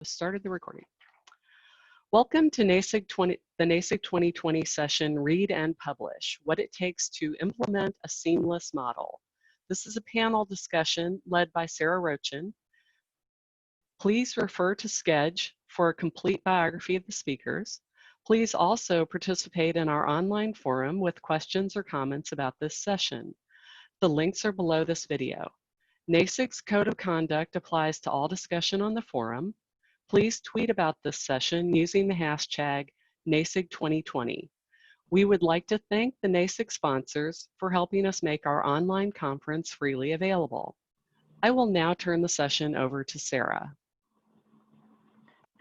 Started the recording. Welcome to the NASIG 2020 session, Read and Publish, What It Takes to Implement a Seamless Model. This is a panel discussion led by Sarah Rochin. Please refer to Schedule for a complete biography of the speakers. Please also participate in our online forum with questions or comments about this session. The links are below this video. NASIG's Code of Conduct applies to all discussion on the forum. Please tweet about this session using the hashtag NASIG2020. We would like to thank the NASIG sponsors for helping us make our online conference freely available. I will now turn the session over to Sarah.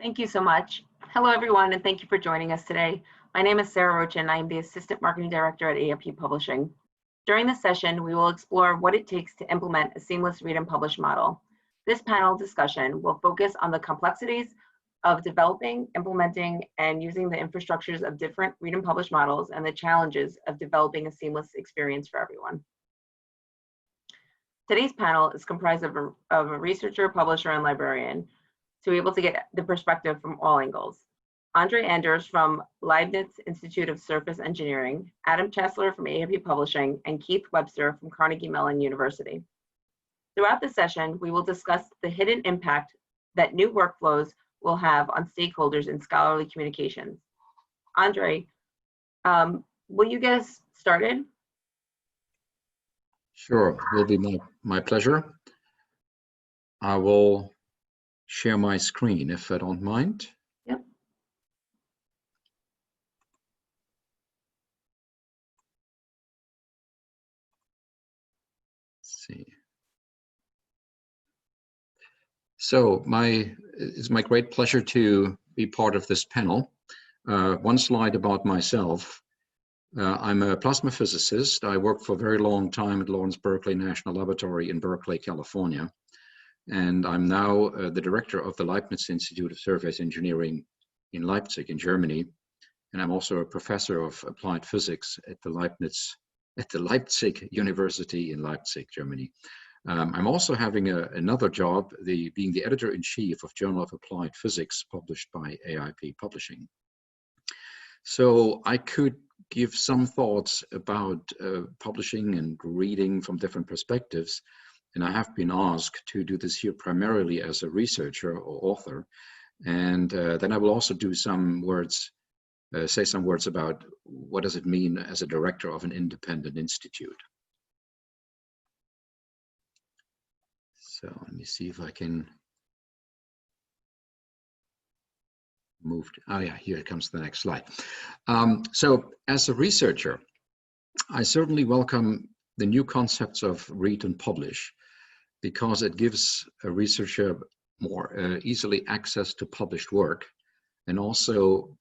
Thank you so much. Hello, everyone, and thank you for joining us today. My name is Sarah Rochin. I am the Assistant Marketing Director at AIP Publishing. During this session, we will explore what it takes to implement a seamless read and publish model. This panel discussion will focus on the complexities of developing, implementing, and using the infrastructures of different read and publish models and the challenges of developing a seamless experience for everyone. Today's panel is comprised of a researcher, publisher, and librarian to be able to get the perspective from all angles. Andre Anders from Leibniz Institute of Surface Engineering, Adam Chesler from AIP Publishing, and Keith Webster from Carnegie Mellon University. Throughout the session, we will discuss the hidden impact that new workflows will have on stakeholders in scholarly communications. Andre, will you get us started? Sure, it will be my pleasure. I will share my screen if I don't mind. Yep. Let's see. So it's my great pleasure to be part of this panel. One slide about myself. I'm a plasma physicist. I worked for a very long time at Lawrence Berkeley National Laboratory in Berkeley, California. And I'm now the director of the Leibniz Institute of Surface Engineering in Leipzig, in Germany. And I'm also a professor of applied physics at the Leipzig University in Leipzig, Germany. I'm also having another job, being the editor-in-chief of Journal of Applied Physics, published by AIP Publishing. So I could give some thoughts about publishing and reading from different perspectives. And I have been asked to do this here primarily as a researcher or author. And then I will also do some words, say some words about what does it mean as a director of an independent institute. So let me see if I can move. Oh yeah, here comes the next slide. So as a researcher, I certainly welcome the new concepts of read and publish because it gives a researcher more easily access to published work, and also,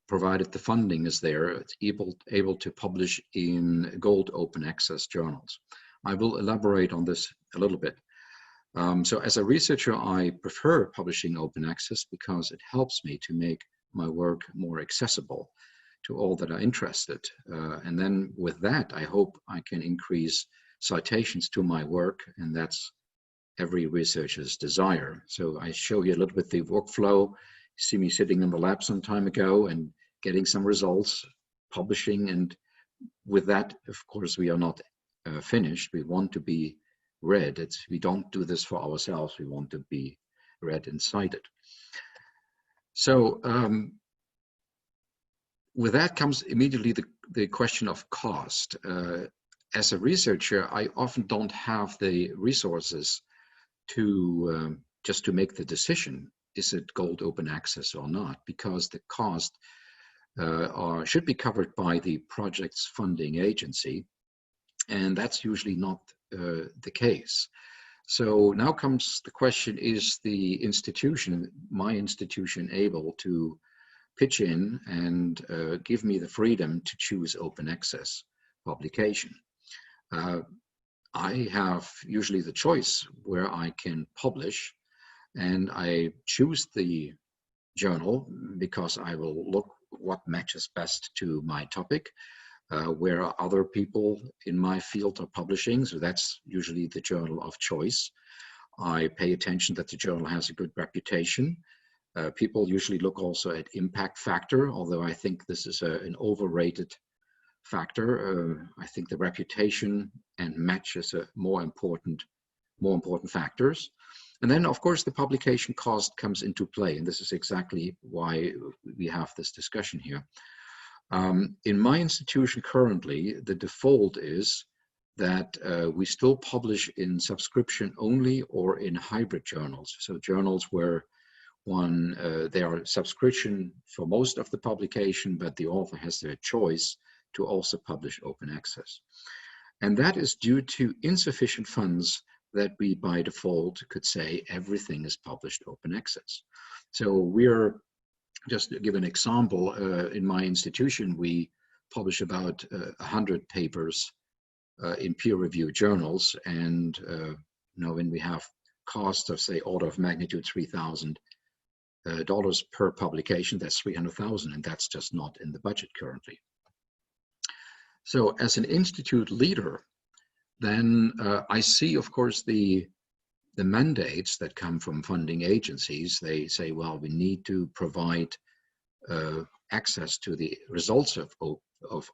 provided the funding is there, it's able to publish in gold open access journals. I will elaborate on this a little bit. So as a researcher, I prefer publishing open access because it helps me to make my work more accessible to all that are interested. And then with that, I hope I can increase citations to my work, and that's every researcher's desire. So I show you a little bit the workflow. You see me sitting in the lab some time ago and getting some results, publishing, and with that, of course, we are not finished. We want to be read. We don't do this for ourselves. We want to be read and cited. So with that comes immediately the question of cost. As a researcher, I often don't have the resources to just to make the decision, is it gold open access or not, because the cost should be covered by the project's funding agency, and that's usually not the case. So now comes the question, is the institution, my institution, able to pitch in and give me the freedom to choose open access publication? I have usually the choice where I can publish, and I choose the journal because I will look what matches best to my topic. Where other people in my field are publishing, so that's usually the journal of choice. I pay attention that the journal has a good reputation, People usually look also at impact factor, although I think this is an overrated factor. I think the reputation and match is a more important factors. And then, of course, the publication cost comes into play, and this is exactly why we have this discussion here. In my institution currently, the default is that we still publish in subscription only or in hybrid journals. So journals where they are subscription for most of the publication, but the author has their choice to also publish open access. And that is due to insufficient funds that we by default could say everything is published open access. So we're, just to give an example, in my institution, we publish about 100 papers in peer-reviewed journals. And when we have costs of, say, order of magnitude $3,000 per publication, that's 300,000, and that's just not in the budget currently. So as an institute leader, then I see, of course, the mandates that come from funding agencies. They say, well, we need to provide access to the results of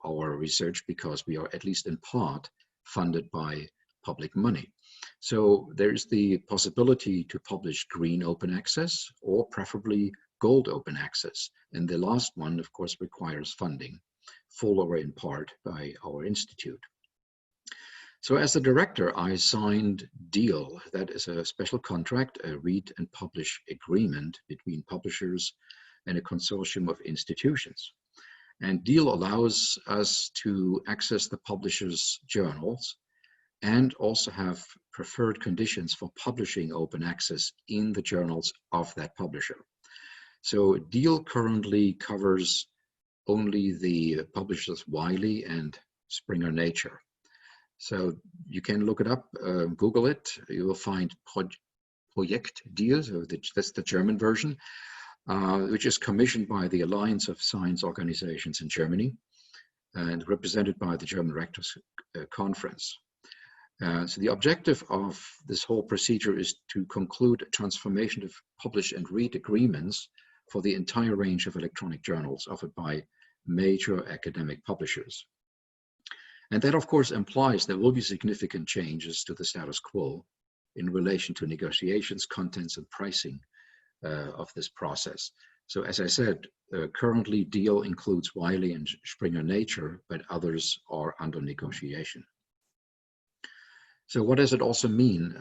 our research because we are at least in part funded by public money. So there's the possibility to publish green open access or preferably gold open access. And the last one, of course, requires funding, full or in part, by our institute. So as the director, I signed DEAL. That is a special contract, a read and publish agreement between publishers and a consortium of institutions. And DEAL allows us to access the publisher's journals and also have preferred conditions for publishing open access in the journals of that publisher. So DEAL currently covers only the publishers Wiley and Springer Nature. So you can look it up, Google it. You will find Project DEAL, so that's the German version, which is commissioned by the Alliance of Science Organizations in Germany and represented by the German Rectors Conference. So the objective of this whole procedure is to conclude a transformation of publish and read agreements for the entire range of electronic journals offered by major academic publishers. And that, of course, implies there will be significant changes to the status quo in relation to negotiations, contents, and pricing of this process. So as I said, currently DEAL includes Wiley and Springer Nature, but others are under negotiation. So what does it also mean?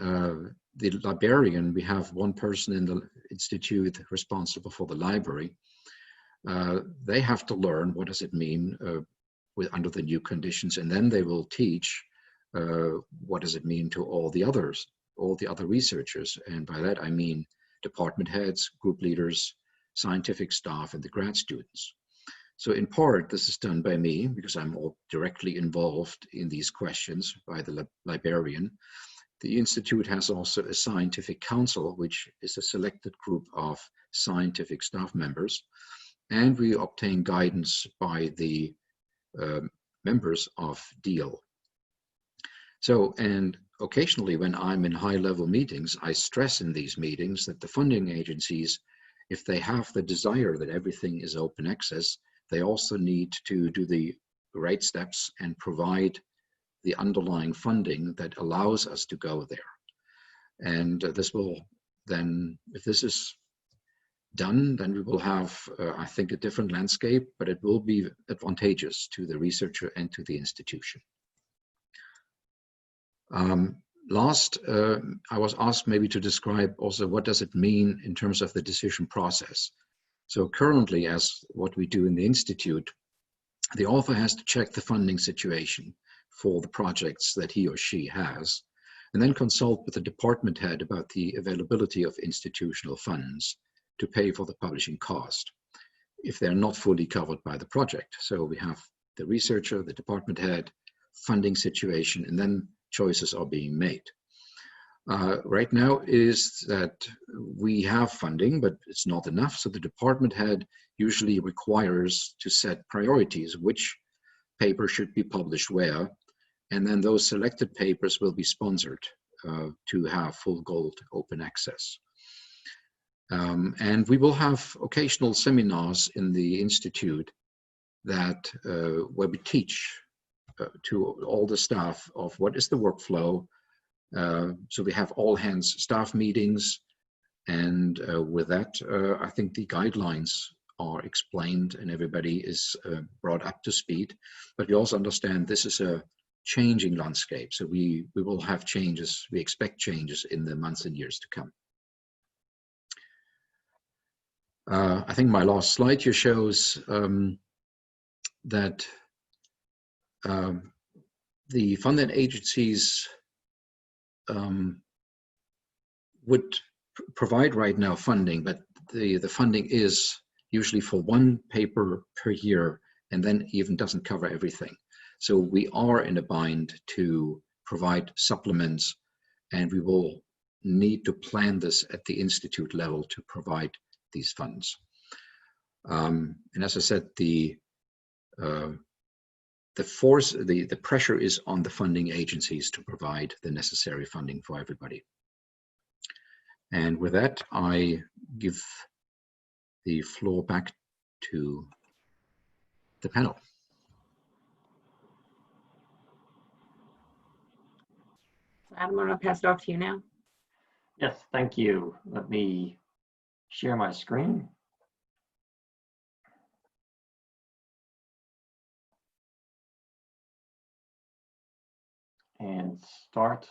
The librarian, we have one person in the institute responsible for the library. They have to learn what does it mean under the new conditions, and then they will teach what does it mean to all the other researchers. And by that I mean department heads, group leaders, scientific staff, and the grad students. So in part, this is done by me because I'm all directly involved in these questions by the librarian. The Institute has also a scientific council, which is a selected group of scientific staff members. And we obtain guidance by the members of DEAL. So, and occasionally when I'm in high-level meetings, I stress in these meetings that the funding agencies, if they have the desire that everything is open access, they also need to do the right steps and provide the underlying funding that allows us to go there. And this will then, if this is done, then we will have, I think, a different landscape, but it will be advantageous to the researcher and to the institution. Last, I was asked maybe to describe also what does it mean in terms of the decision process. So currently, as what we do in the institute, the author has to check the funding situation for the projects that he or she has, and then consult with the department head about the availability of institutional funds to pay for the publishing cost if they're not fully covered by the project. So we have the researcher, the department head, funding situation, and then choices are being made. Right now is that we have funding, but it's not enough. So the department head usually requires to set priorities, which paper should be published where, and then those selected papers will be sponsored to have full gold open access. And we will have occasional seminars in the Institute that where we teach to all the staff of what is the workflow. So we have all hands staff meetings, and with that, I think the guidelines are explained and everybody is brought up to speed. But we also understand this is a changing landscape, so we will have changes. We expect changes in the months and years to come. I think my last slide here shows that the funded agencies would provide right now funding, but the funding is usually for one paper per year, and then even doesn't cover everything. So we are in a bind to provide supplements, and we will need to plan this at the institute level to provide these funds. And as I said, the pressure is on the funding agencies to provide the necessary funding for everybody. And with that, I give the floor back to the panel. Adam, I'm going to pass it off to you now. Yes, thank you. Let me share my screen. And start.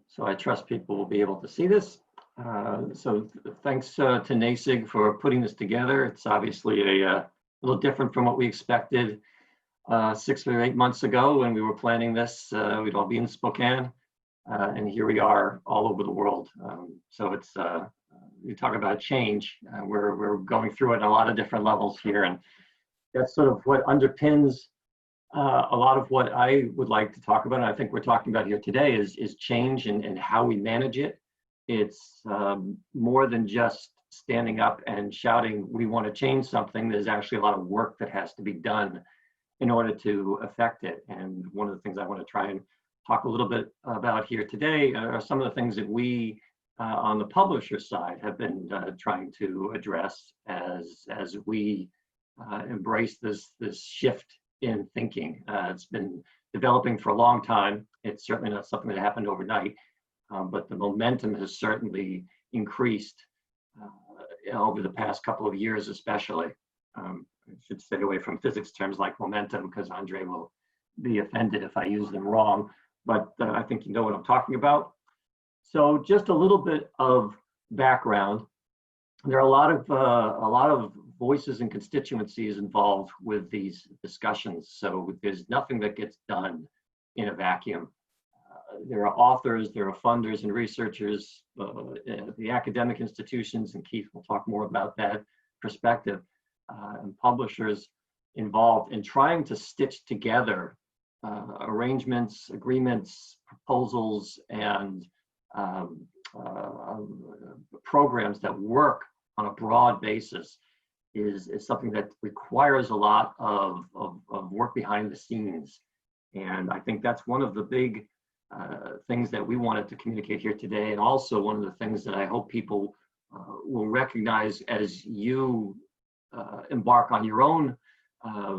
So I trust people will be able to see this. So thanks to NASIG for putting this together. It's obviously a little different from what we expected 6 or 8 months ago when we were planning this. We'd all be in Spokane, and here we are all over the world. So it's, you talk about change. We're going through it at a lot of different levels here, and that's sort of what underpins a lot of what I would like to talk about, and I think we're talking about here today, is change and how we manage it. It's more than just standing up and shouting, we want to change something. There's actually a lot of work that has to be done in order to affect it. And one of the things I want to try and talk a little bit about here today are some of the things that we on the publisher side have been trying to address as we embrace this shift in thinking. It's been developing for a long time. It's certainly not something that happened overnight, but the momentum has certainly increased over the past couple of years, especially. I should stay away from physics terms like momentum, because Andre will be offended if I use them wrong, but I think you know what I'm talking about. So just a little bit of background. There are a lot of voices and constituencies involved with these discussions. So there's nothing that gets done in a vacuum. There are authors, there are funders and researchers, the academic institutions, and Keith will talk more about that perspective, and publishers involved in trying to stitch together arrangements, agreements, proposals, and programs that work on a broad basis is something that requires a lot of work behind the scenes. And I think that's one of the big things that we wanted to communicate here today, and also one of the things that I hope people will recognize as you embark on your own,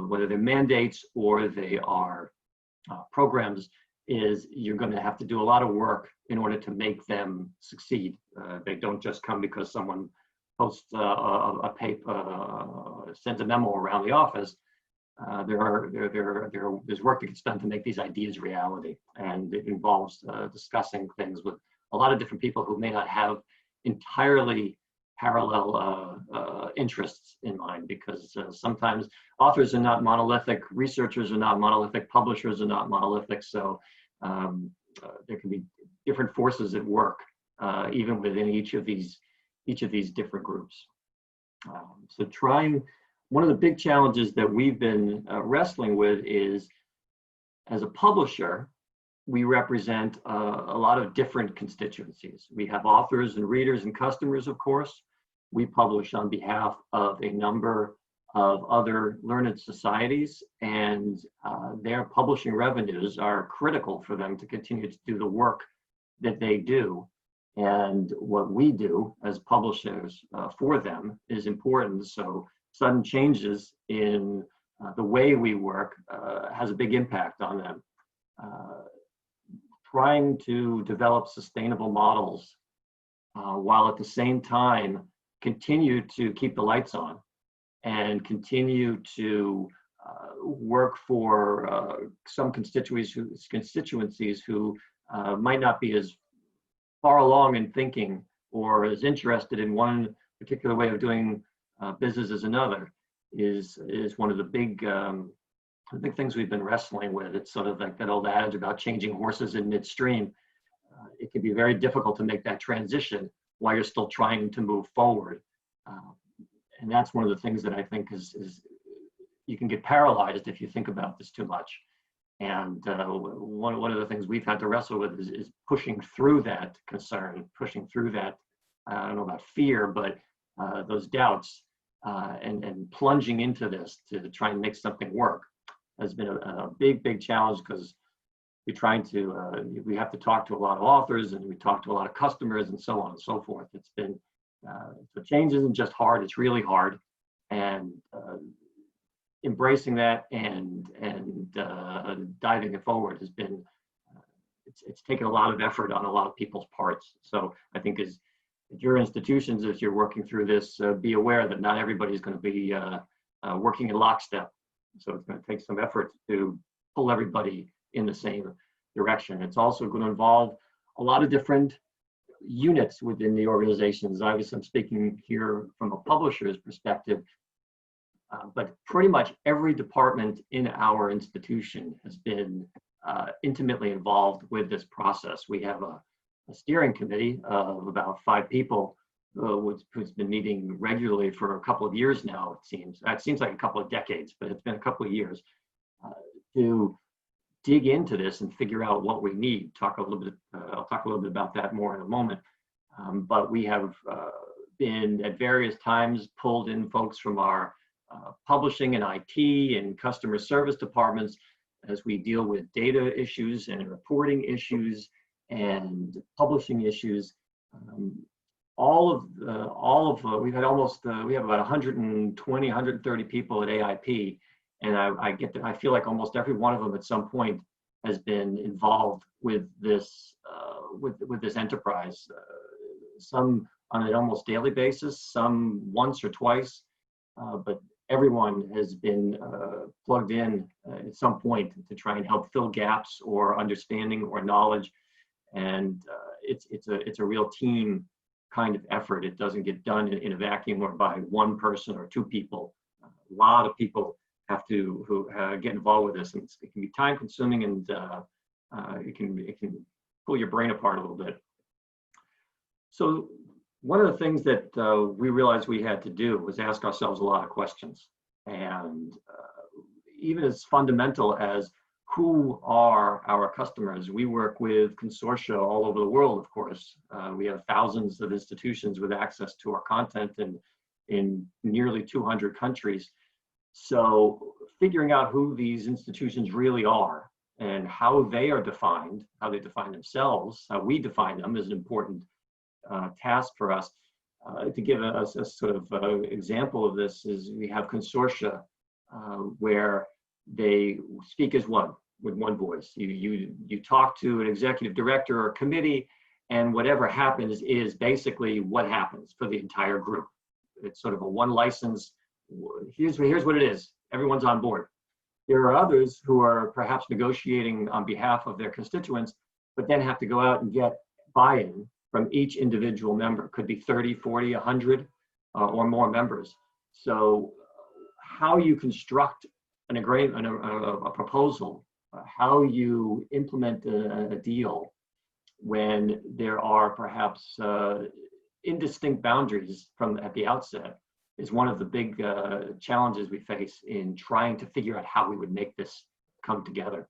whether they're mandates or they are programs, is you're going to have to do a lot of work in order to make them succeed. They don't just come because someone posts a paper, sends a memo around the office. There's work that gets spent to make these ideas reality, and it involves discussing things with a lot of different people who may not have entirely parallel interests in mind, because sometimes authors are not monolithic, researchers are not monolithic, publishers are not monolithic, so there can be different forces at work even within each of these different groups. So one of the big challenges that we've been wrestling with is, as a publisher, we represent a lot of different constituencies. We have authors and readers and customers, of course. We publish on behalf of a number of other learned societies, and their publishing revenues are critical for them to continue to do the work that they do. And what we do as publishers for them is important. So sudden changes in the way we work has a big impact on them. Trying to develop sustainable models while at the same time continue to keep the lights on and continue to work for some constituencies who might not be as far along in thinking or as interested in one particular way of doing business as another is one of the big things we've been wrestling with. It's sort of like that old adage about changing horses in midstream. It can be very difficult to make that transition while you're still trying to move forward. And that's one of the things that I think is you can get paralyzed if you think about this too much. And one of the things we've had to wrestle with is pushing through that concern, pushing through that, I don't know about fear, but those doubts and plunging into this to try and make something work has been a big challenge, because we have to talk to a lot of authors, and we talk to a lot of customers, and so on and so forth. It's been, the change isn't just hard, it's really hard. And embracing that and diving it forward has been, it's taken a lot of effort on a lot of people's parts. So I think as your institutions, as you're working through this, be aware that not everybody's going to be working in lockstep. So it's going to take some effort to pull everybody in the same direction. It's also going to involve a lot of different units within the organizations. Obviously, I'm speaking here from a publisher's perspective, but pretty much every department in our institution has been intimately involved with this process. We have a steering committee of about 5 people who's been meeting regularly for a couple of years now, it seems. It seems like a couple of decades, but it's been a couple of years to dig into this and figure out what we need. I'll talk a little bit about that more in a moment. But we have been at various times pulled in folks from our publishing and IT and customer service departments as we deal with data issues and reporting issues and publishing issues. We have about 120, 130 people at AIP, and I feel like almost every one of them at some point has been involved with this with this enterprise. Some on an almost daily basis, some once or twice, but everyone has been plugged in at some point to try and help fill gaps or understanding or knowledge. And it's a real team kind of effort. It doesn't get done in a vacuum or by one person or 2 people. A lot of people have to get involved with this, and it can be time consuming, and it can pull your brain apart a little bit. So one of the things that we realized we had to do was ask ourselves a lot of questions, and even as fundamental as who are our customers. We work with consortia all over the world, of course. We have thousands of institutions with access to our content in nearly 200 countries. So figuring out who these institutions really are and how they are defined, how they define themselves, how we define them is an important task for us. To give a sort of example of this is we have consortia where they speak as one, with one voice. You talk to an executive director or committee, and whatever happens is basically what happens for the entire group. It's sort of a one license. Here's what it is. Everyone's on board. There are others who are perhaps negotiating on behalf of their constituents, but then have to go out and get buy-in from each individual member. Could be 30, 40, 100 or more members. So how you construct an agreement, a proposal, how you implement a deal when there are perhaps indistinct boundaries at the outset is one of the big challenges we face in trying to figure out how we would make this come together.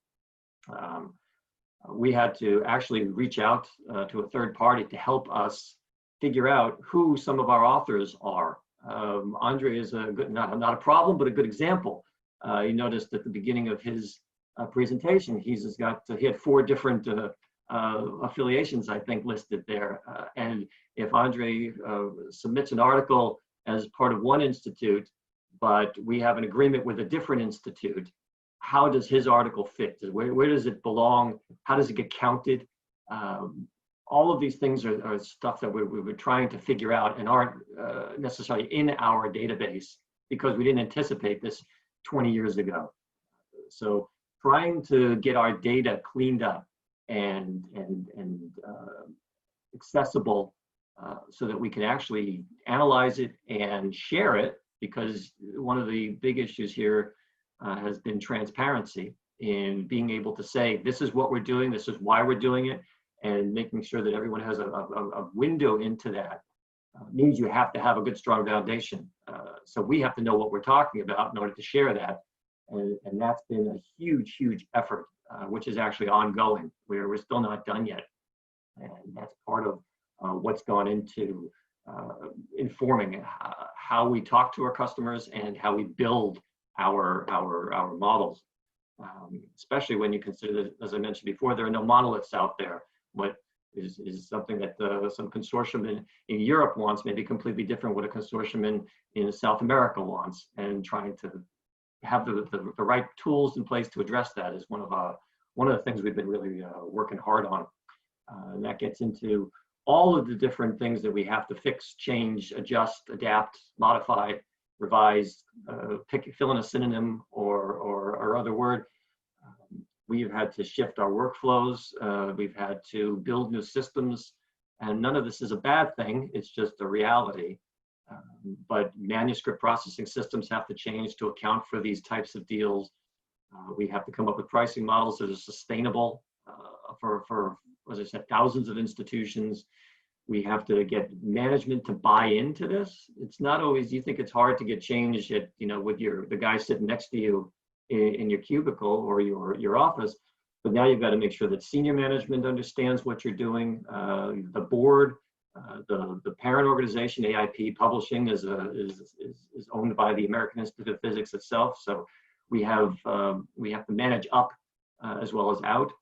We had to actually reach out to a third party to help us figure out who some of our authors are. Andre is a good, not a problem, but a good example. You noticed at the beginning of his presentation, he had 4 different affiliations, I think, listed there. And if Andre submits an article as part of one institute, but we have an agreement with a different institute, how does his article fit? Where does it belong? How does it get counted? All of these things are stuff that we're trying to figure out and aren't necessarily in our database because we didn't anticipate this 20 years ago. So trying to get our data cleaned up and accessible so that we can actually analyze it and share it, because one of the big issues here has been transparency in being able to say, this is what we're doing, this is why we're doing it, and making sure that everyone has a window into that means you have to have a good, strong foundation. So we have to know what we're talking about in order to share that. And that's been a huge, huge effort, which is actually ongoing. We're still not done yet. And that's part of what's gone into informing how we talk to our customers and how we build our models. Especially when you consider that, as I mentioned before, there are no monoliths out there. What is something that some consortium in Europe wants may be completely different what a consortium in South America wants, and trying to have the right tools in place to address that is one of the things we've been really working hard on. And that gets into all of the different things that we have to fix, change, adjust, adapt, modify, revise, fill in a synonym or other word. We've had to shift our workflows. We've had to build new systems, and none of this is a bad thing. It's just a reality. But manuscript processing systems have to change to account for these types of deals. We have to come up with pricing models that are sustainable for, as I said, thousands of institutions. We have to get management to buy into this. It's not always, you think it's hard to get change at, with the guy sitting next to you in your cubicle or your office, but now you've got to make sure that senior management understands what you're doing. The board, the parent organization, AIP Publishing, is owned by the American Institute of Physics itself. So we have to manage up as well as out.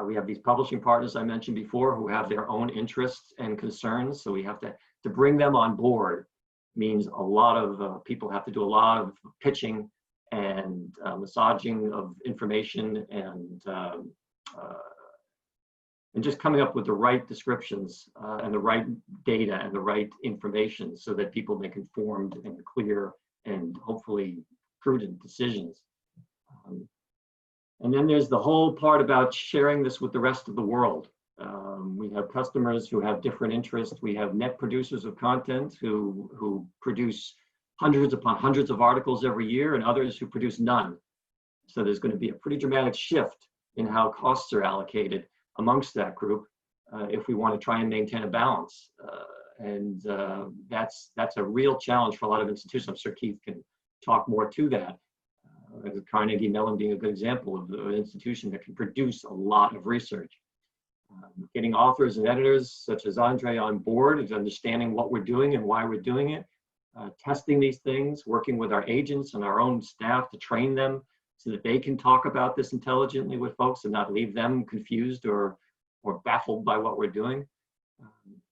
We have these publishing partners I mentioned before who have their own interests and concerns. So we have to bring them on board. Means a lot of people have to do a lot of pitching and massaging of information and just coming up with the right descriptions and the right data and the right information so that people make informed and clear and hopefully prudent decisions. And then there's the whole part about sharing this with the rest of the world. We have customers who have different interests. We have net producers of content who produce hundreds upon hundreds of articles every year, and others who produce none. So there's going to be a pretty dramatic shift in how costs are allocated amongst that group if we want to try and maintain a balance. And that's a real challenge for a lot of institutions. I'm sure Keith can talk more to that. Carnegie Mellon being a good example of an institution that can produce a lot of research. Getting authors and editors such as Andre on board is understanding what we're doing and why we're doing it. Testing these things, working with our agents and our own staff to train them so that they can talk about this intelligently with folks and not leave them confused or baffled by what we're doing,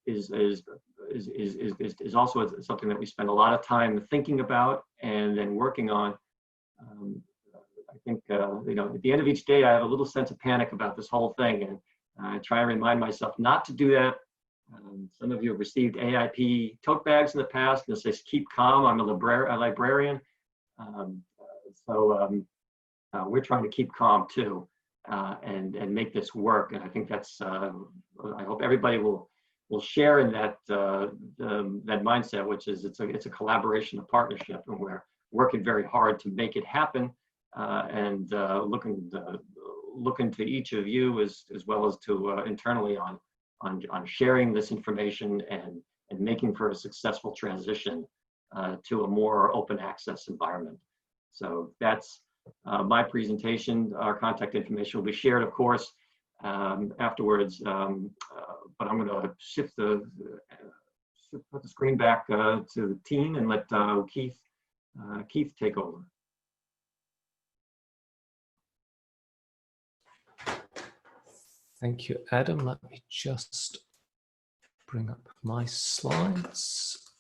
is also something that we spend a lot of time thinking about and then working on. I think at the end of each day, I have a little sense of panic about this whole thing, and I try and remind myself not to do that. Some of you have received AIP tote bags in the past, and it says, keep calm, I'm a librarian. We're trying to keep calm too, and make this work. And I think that's, I hope everybody will share in that mindset, which is it's a collaboration, a partnership, and we're working very hard to make it happen, and looking to each of you as well as to internally on sharing this information and making for a successful transition to a more open access environment. So that's my presentation. Our contact information will be shared, of course, afterwards. But I'm going to put the screen back to the team and let Keith take over. Thank you, Adam. Let me just bring up my slides.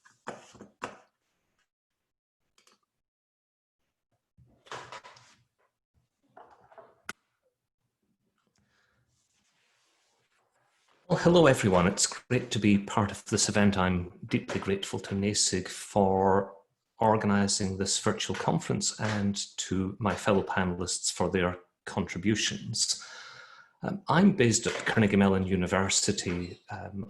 Well, hello everyone. It's great to be part of this event. I'm deeply grateful to NASIG for organising this virtual conference and to my fellow panellists for their contributions. I'm based at Carnegie Mellon University.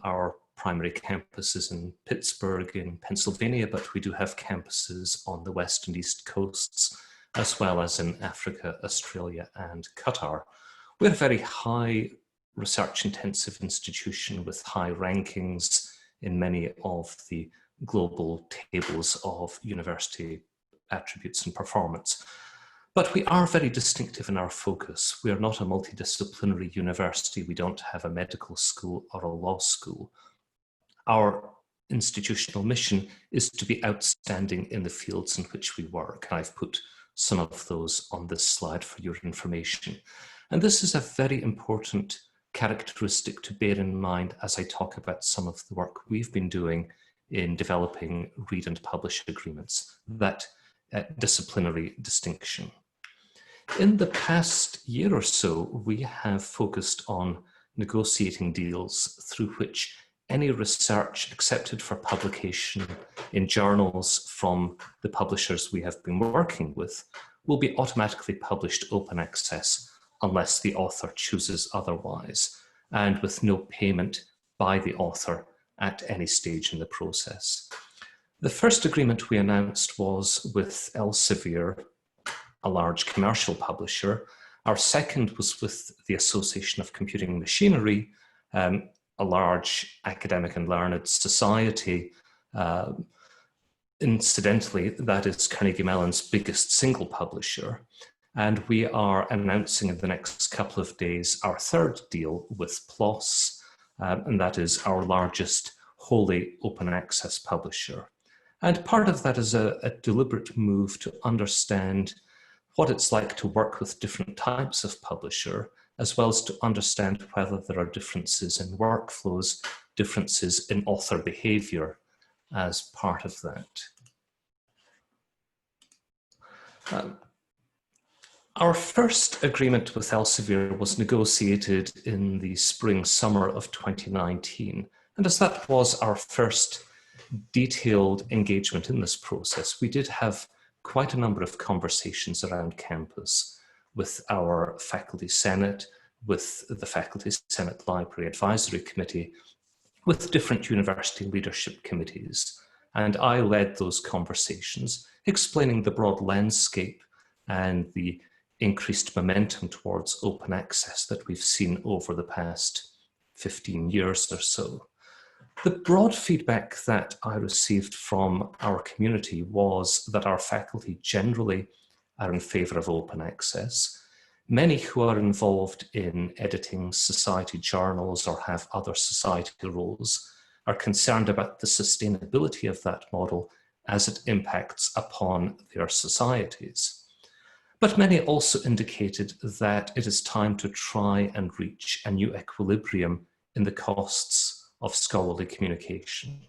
Our primary campus is in Pittsburgh in Pennsylvania, but we do have campuses on the west and east coasts, as well as in Africa, Australia, and Qatar. We're a very high research-intensive institution with high rankings in many of the global tables of university attributes and performance. But we are very distinctive in our focus. We are not a multidisciplinary university. We don't have a medical school or a law school. Our institutional mission is to be outstanding in the fields in which we work. I've put some of those on this slide for your information. And this is a very important characteristic to bear in mind as I talk about some of the work we've been doing in developing read and publish agreements, that disciplinary distinction. In the past year or so, we have focused on negotiating deals through which any research accepted for publication in journals from the publishers we have been working with will be automatically published open access unless the author chooses otherwise, and with no payment by the author at any stage in the process. The first agreement we announced was with Elsevier, a large commercial publisher. Our second was with the Association of Computing Machinery, a large academic and learned society. Incidentally, that is Carnegie Mellon's biggest single publisher. And we are announcing in the next couple of days our third deal with PLOS, and that is our largest wholly open access publisher. And part of that is a deliberate move to understand what it's like to work with different types of publisher, as well as to understand whether there are differences in workflows, differences in author behavior as part of that. Our first agreement with Elsevier was negotiated in the spring-summer of 2019. And as that was our first detailed engagement in this process, we did have quite a number of conversations around campus with our faculty senate, with the Faculty Senate Library Advisory Committee, with different university leadership committees. And I led those conversations, explaining the broad landscape and the increased momentum towards open access that we've seen over the past 15 years or so. The broad feedback that I received from our community was that our faculty generally are in favour of open access. Many who are involved in editing society journals or have other society roles are concerned about the sustainability of that model as it impacts upon their societies. But many also indicated that it is time to try and reach a new equilibrium in the costs of scholarly communication.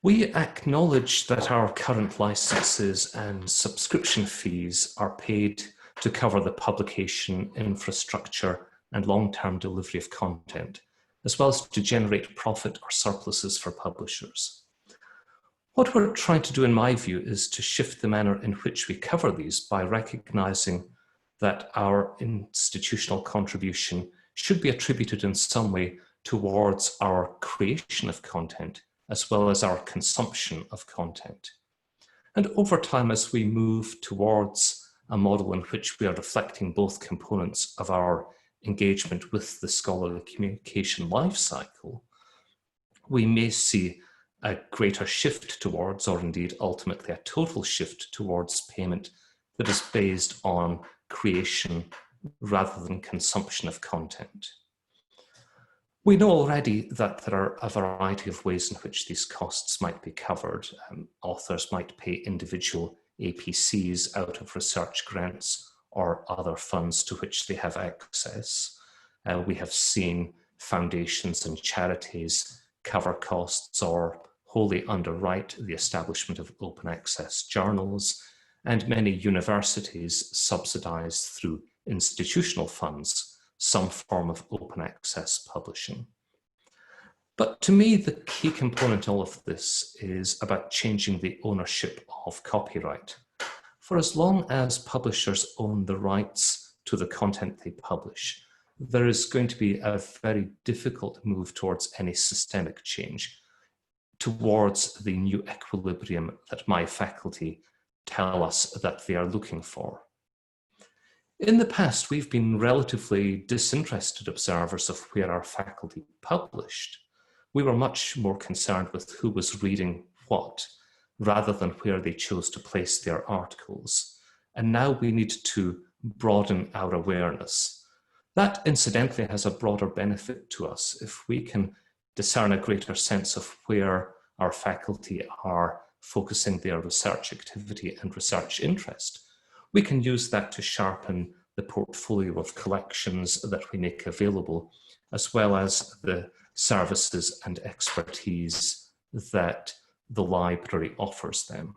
We acknowledge that our current licenses and subscription fees are paid to cover the publication infrastructure and long-term delivery of content, as well as to generate profit or surpluses for publishers. What we're trying to do, in my view, is to shift the manner in which we cover these by recognizing that our institutional contribution should be attributed in some way towards our creation of content, as well as our consumption of content. And over time, as we move towards a model in which we are reflecting both components of our engagement with the scholarly communication lifecycle, we may see a greater shift towards, or indeed ultimately a total shift towards, payment that is based on creation rather than consumption of content. We know already that there are a variety of ways in which these costs might be covered. Authors might pay individual APCs out of research grants or other funds to which they have access. We have seen foundations and charities cover costs or wholly underwrite the establishment of open access journals, and many universities subsidize through institutional funds some form of open access publishing. But to me, the key component in all of this is about changing the ownership of copyright. For as long as publishers own the rights to the content they publish, there is going to be a very difficult move towards any systemic change, towards the new equilibrium that my faculty tell us that they are looking for. In the past, we've been relatively disinterested observers of where our faculty published. We were much more concerned with who was reading what, rather than where they chose to place their articles. And now we need to broaden our awareness. That, incidentally, has a broader benefit to us if we can discern a greater sense of where our faculty are focusing their research activity and research interest. We can use that to sharpen the portfolio of collections that we make available, as well as the services and expertise that the library offers them.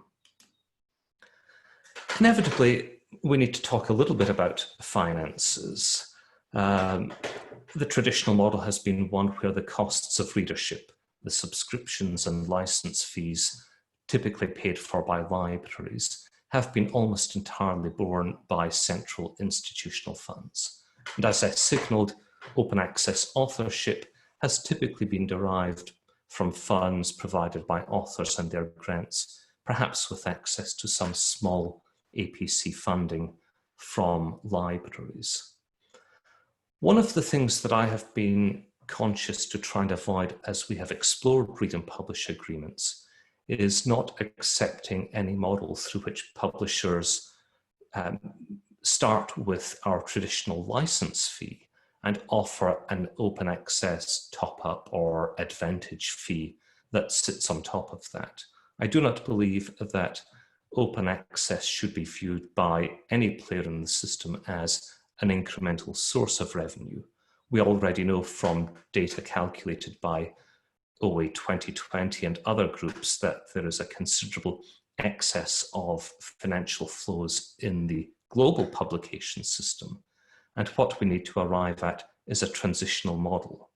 Inevitably, we need to talk a little bit about finances. The traditional model has been one where the costs of readership, the subscriptions and license fees typically paid for by libraries, have been almost entirely borne by central institutional funds. And as I signaled, open access authorship has typically been derived from funds provided by authors and their grants, perhaps with access to some small APC funding from libraries. One of the things that I have been conscious to try and avoid as we have explored read and publish agreements is not accepting any model through which publishers start with our traditional license fee and offer an open access top-up or advantage fee that sits on top of that. I do not believe that open access should be viewed by any player in the system as an incremental source of revenue. We already know from data calculated by OA 2020 and other groups that there is a considerable excess of financial flows in the global publication system. And what we need to arrive at is a transitional model.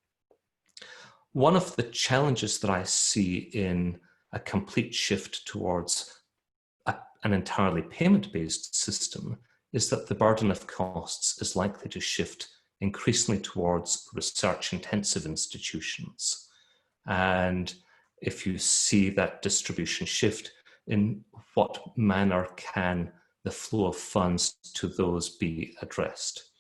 One of the challenges that I see in a complete shift towards an entirely payment-based system is that the burden of costs is likely to shift increasingly towards research-intensive institutions. And if you see that distribution shift, in what manner can the flow of funds to those be addressed?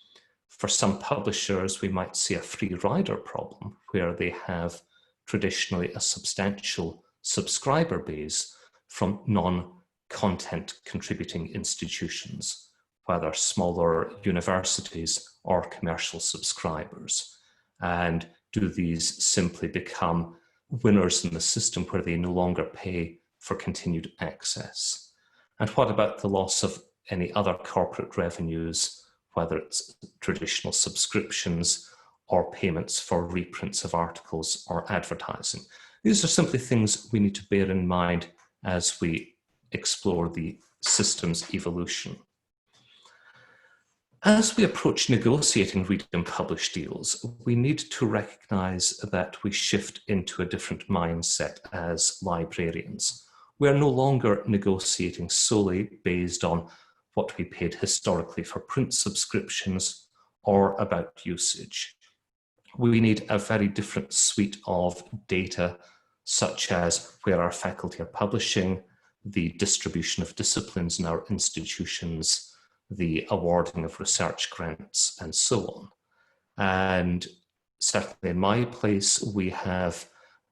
For some publishers, we might see a free rider problem where they have traditionally a substantial subscriber base from non-content contributing institutions, whether smaller universities or commercial subscribers. And do these simply become winners in the system where they no longer pay for continued access? And what about the loss of any other corporate revenues, whether it's traditional subscriptions or payments for reprints of articles or advertising? These are simply things we need to bear in mind as we explore the system's evolution. As we approach negotiating read and publish deals, we need to recognize that we shift into a different mindset as librarians. We are no longer negotiating solely based on what we paid historically for print subscriptions or about usage. We need a very different suite of data, such as where our faculty are publishing, the distribution of disciplines in our institutions, the awarding of research grants, and so on. And certainly in my place, we have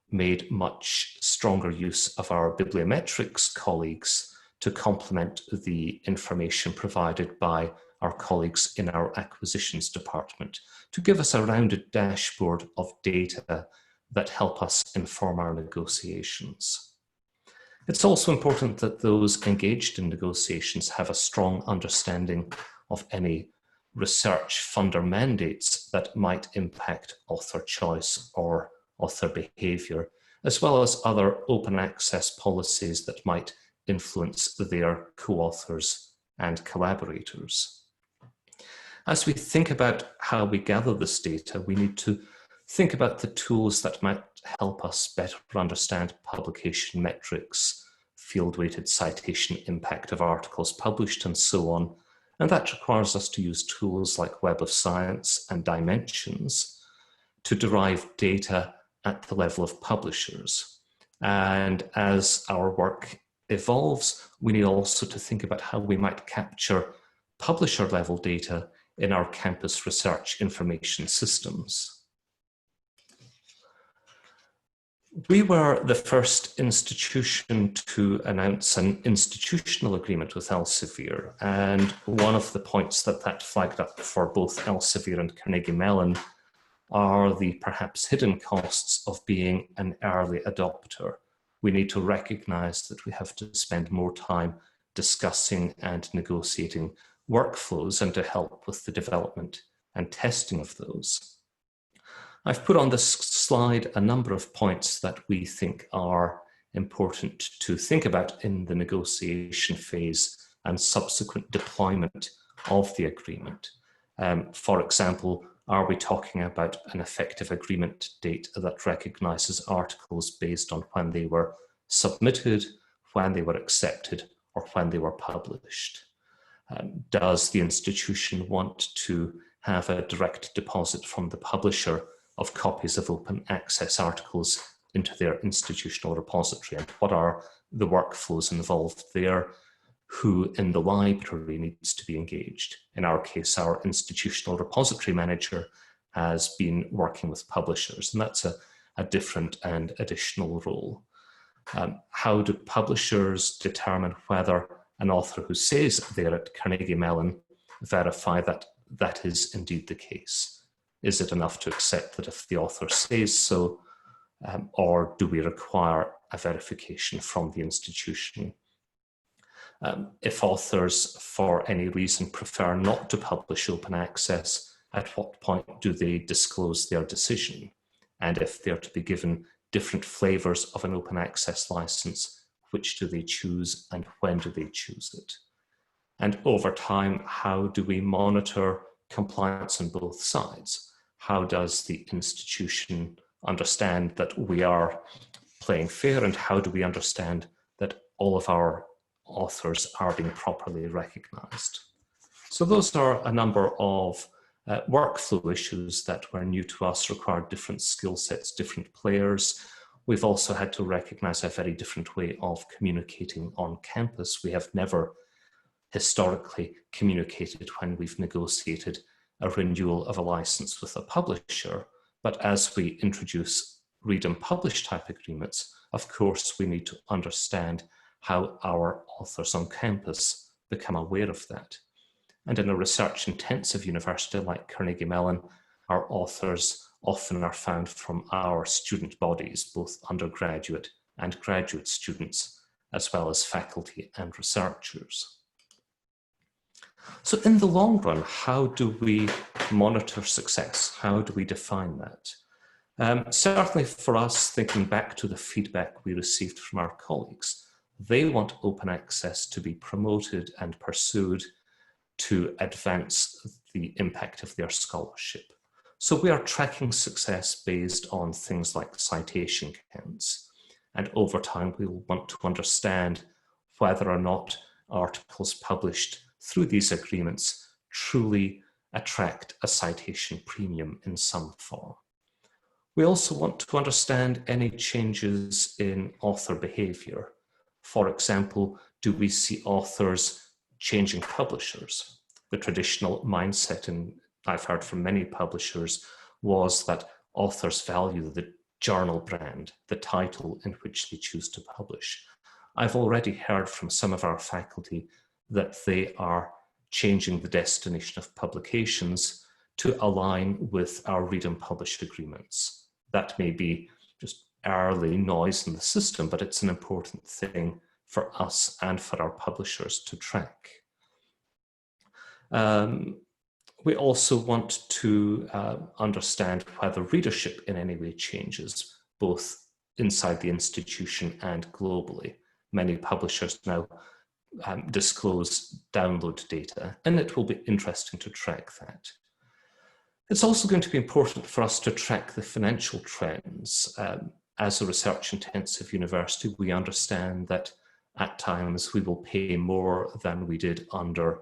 made much stronger use of our bibliometrics colleagues to complement the information provided by our colleagues in our acquisitions department to give us a rounded dashboard of data that help us inform our negotiations. It's also important that those engaged in negotiations have a strong understanding of any research funder mandates that might impact author choice or author behaviour, as well as other open access policies that might influence their co-authors and collaborators. As we think about how we gather this data, we need to think about the tools that might help us better understand publication metrics, field-weighted citation impact of articles published, and so on. And that requires us to use tools like Web of Science and Dimensions to derive data at the level of publishers. And as our work evolves, we need also to think about how we might capture publisher-level data in our campus research information systems. We were the first institution to announce an institutional agreement with Elsevier, and one of the points that flagged up for both Elsevier and Carnegie Mellon are the perhaps hidden costs of being an early adopter. We need to recognize that we have to spend more time discussing and negotiating workflows and to help with the development and testing of those. I've put on this slide a number of points that we think are important to think about in the negotiation phase and subsequent deployment of the agreement. For example, are we talking about an effective agreement date that recognizes articles based on when they were submitted, when they were accepted, or when they were published? Does the institution want to have a direct deposit from the publisher of copies of open access articles into their institutional repository? And what are the workflows involved there? Who in the library needs to be engaged? In our case, our institutional repository manager has been working with publishers, and that's a different and additional role. How do publishers determine whether an author who says they're at Carnegie Mellon verify that that is indeed the case? Is it enough to accept that if the author says so, or do we require a verification from the institution? If authors, for any reason, prefer not to publish open access, at what point do they disclose their decision? And if they're to be given different flavors of an open access license, which do they choose and when do they choose it? And over time, how do we monitor compliance on both sides? How does the institution understand that we are playing fair, and how do we understand that all of our authors are being properly recognized? So those are a number of workflow issues that were new to us, required different skill sets, different players. We've also had to recognize a very different way of communicating on campus. We have never historically communicated when we've negotiated a renewal of a license with a publisher, but as we introduce read and publish type agreements, of course, we need to understand how our authors on campus become aware of that. And in a research intensive university like Carnegie Mellon, our authors often are found from our student bodies, both undergraduate and graduate students, as well as faculty and researchers. So in the long run, how do we monitor success? How do we define that? Certainly for us, thinking back to the feedback we received from our colleagues, they want open access to be promoted and pursued to advance the impact of their scholarship. So we are tracking success based on things like citation counts. And over time, we will want to understand whether or not articles published through these agreements truly attract a citation premium in some form. We also want to understand any changes in author behavior. For example, do we see authors changing publishers? The traditional mindset, and I've heard from many publishers, was that authors value the journal brand, the title in which they choose to publish. I've already heard from some of our faculty that they are changing the destination of publications to align with our read and publish agreements. That may be just early noise in the system, but it's an important thing for us and for our publishers to track. We also want to understand whether readership in any way changes, both inside the institution and globally. Many publishers now disclose download data, and it will be interesting to track that. It's also going to be important for us to track the financial trends. As a research-intensive university, we understand that at times we will pay more than we did under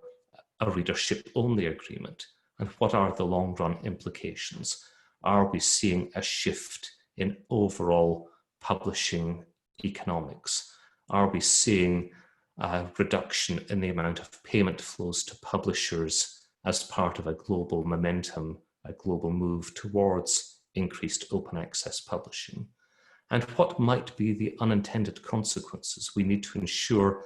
a readership-only agreement. And what are the long-run implications? Are we seeing a shift in overall publishing economics? Are we seeing a reduction in the amount of payment flows to publishers as part of a global momentum, a global move towards increased open access publishing? And what might be the unintended consequences? We need to ensure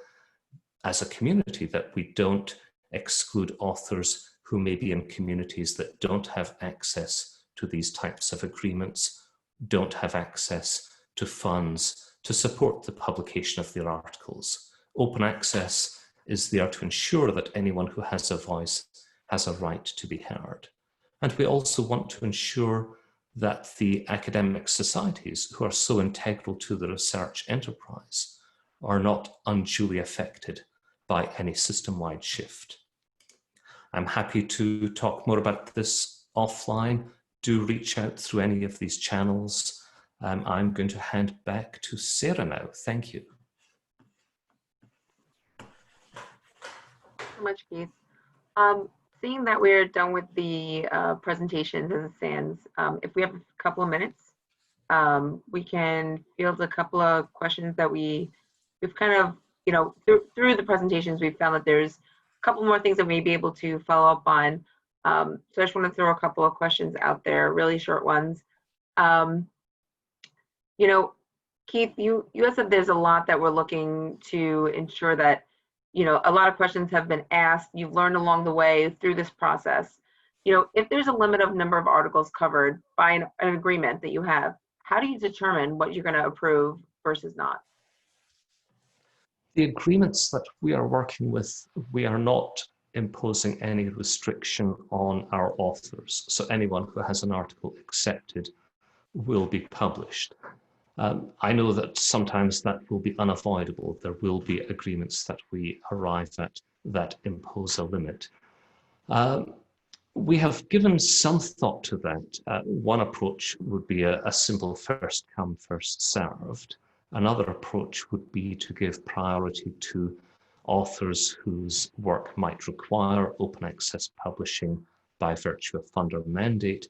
as a community that we don't exclude authors who may be in communities that don't have access to these types of agreements, don't have access to funds to support the publication of their articles. Open access is there to ensure that anyone who has a voice has a right to be heard. And we also want to ensure that the academic societies who are so integral to the research enterprise are not unduly affected by any system-wide shift. I'm happy to talk more about this offline. Do reach out through any of these channels. I'm going to hand back to Sarah now. Thank you. Thank you so much, Keith. Seeing that we're done with the presentations as it stands, if we have a couple of minutes, we can field a couple of questions that we've kind of, through the presentations, we've found that there's a couple more things that we may be able to follow up on. So I just want to throw a couple of questions out there, really short ones. Keith, you had said there's a lot that we're looking to ensure that, a lot of questions have been asked. You've learned along the way through this process. If there's a limit of number of articles covered by an agreement that you have, how do you determine what you're going to approve versus not? The agreements that we are working with, we are not imposing any restriction on our authors. So anyone who has an article accepted will be published. I know that sometimes that will be unavoidable. There will be agreements that we arrive at that impose a limit. We have given some thought to that. One approach would be a simple first come, first served. Another approach would be to give priority to authors whose work might require open access publishing by virtue of funder mandate,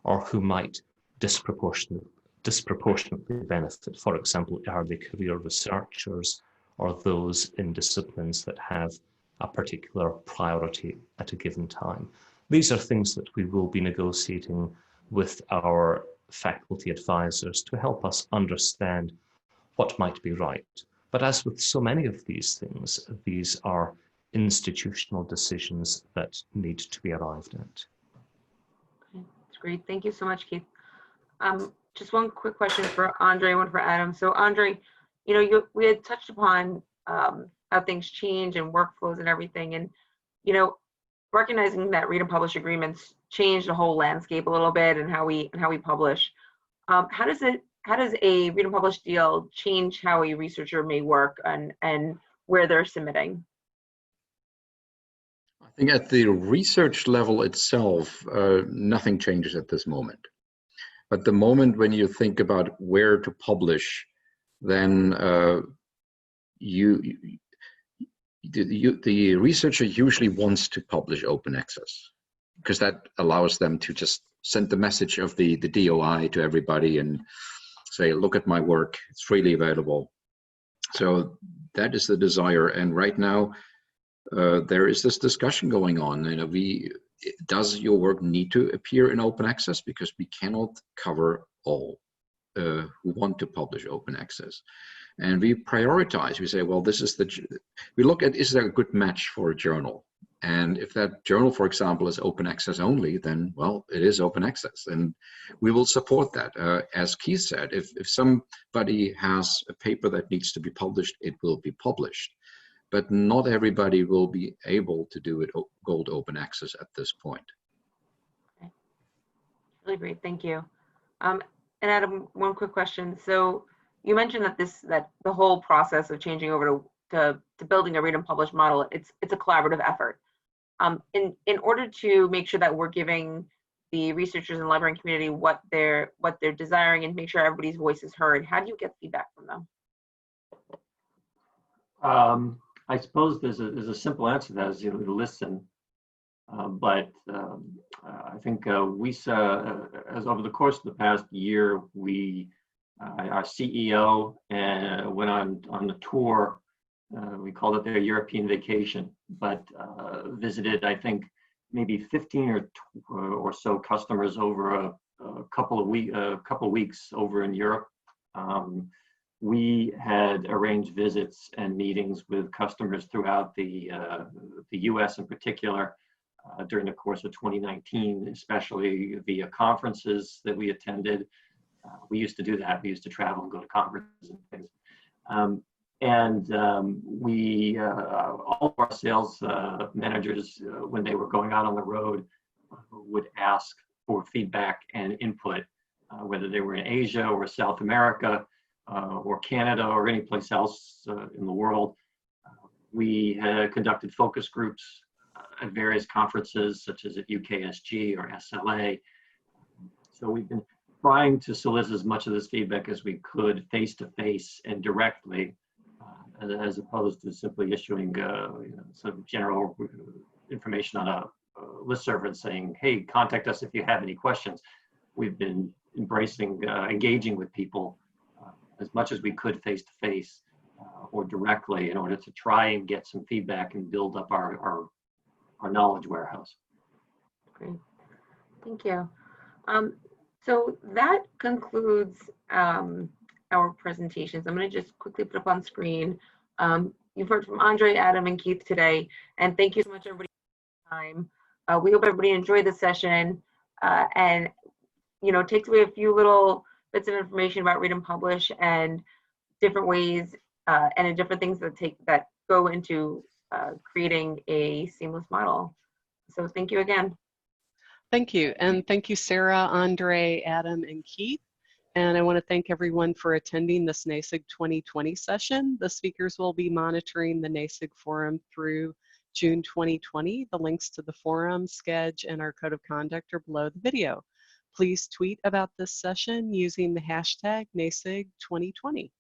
or who might disproportionately benefit, for example, early career researchers or those in disciplines that have a particular priority at a given time. These are things that we will be negotiating with our faculty advisors to help us understand what might be right. But as with so many of these things, these are institutional decisions that need to be arrived at. Okay, that's great. Thank you so much, Keith. Just one quick question for Andre, one for Adam. So Andre, we had touched upon how things change and workflows and everything, and recognizing that read and publish agreements change the whole landscape a little bit and how we publish. How does a read and publish deal change how a researcher may work and where they're submitting? I think at the research level itself, nothing changes at this moment. But the moment when you think about where to publish, then the researcher usually wants to publish open access, because that allows them to just send the message of the DOI to everybody and say, look at my work, it's freely available. So that is the desire. And right now, there is this discussion going on. Does your work need to appear in open access? Because we cannot cover all who want to publish open access. And we prioritize. We say, well, we look at, is there a good match for a journal? And if that journal, for example, is open access only, then, well, it is open access. And we will support that. As Keith said, if somebody has a paper that needs to be published, it will be published. But not everybody will be able to do it gold open access at this point. Okay. Really great, thank you. And Adam, one quick question. So you mentioned that the whole process of changing over to building a read and publish model, it's a collaborative effort. In order to make sure that we're giving the researchers and librarian community what they're desiring and make sure everybody's voice is heard, how do you get feedback from them? I suppose there's a simple answer to that, is you listen. But I think we saw, as over the course of the past year, our CEO went on a tour. We called it their European vacation, but visited, I think, maybe 15 or so customers over a couple of weeks over in Europe. We had arranged visits and meetings with customers throughout the U.S. in particular during the course of 2019, especially via conferences that we attended. We used to do that. We used to travel and go to conferences and things. All of our sales managers, when they were going out on the road, would ask for feedback and input, whether they were in Asia or South America or Canada or any place else in the world. We had conducted focus groups at various conferences, such as at UKSG or SLA. So we've been trying to solicit as much of this feedback as we could face-to-face and directly, as opposed to simply issuing some general information on a listserv and saying, hey, contact us if you have any questions. We've been embracing, engaging with people as much as we could face-to-face or directly in order to try and get some feedback and build up our knowledge warehouse. Great, thank you. So that concludes our presentations. I'm going to just quickly put up on screen. You've heard from Andre, Adam, and Keith today, and thank you so much, everybody, for your time. We hope everybody enjoyed the session and takes away a few little bits of information about Read and Publish and different ways and different things that go into creating a seamless model. So thank you again. Thank you, and thank you, Sarah, Andre, Adam, and Keith. And I want to thank everyone for attending this NASIG 2020 session. The speakers will be monitoring the NASIG forum through June 2020. The links to the forum, Sketch, and our code of conduct are below the video. Please tweet about this session using the hashtag NASIG 2020.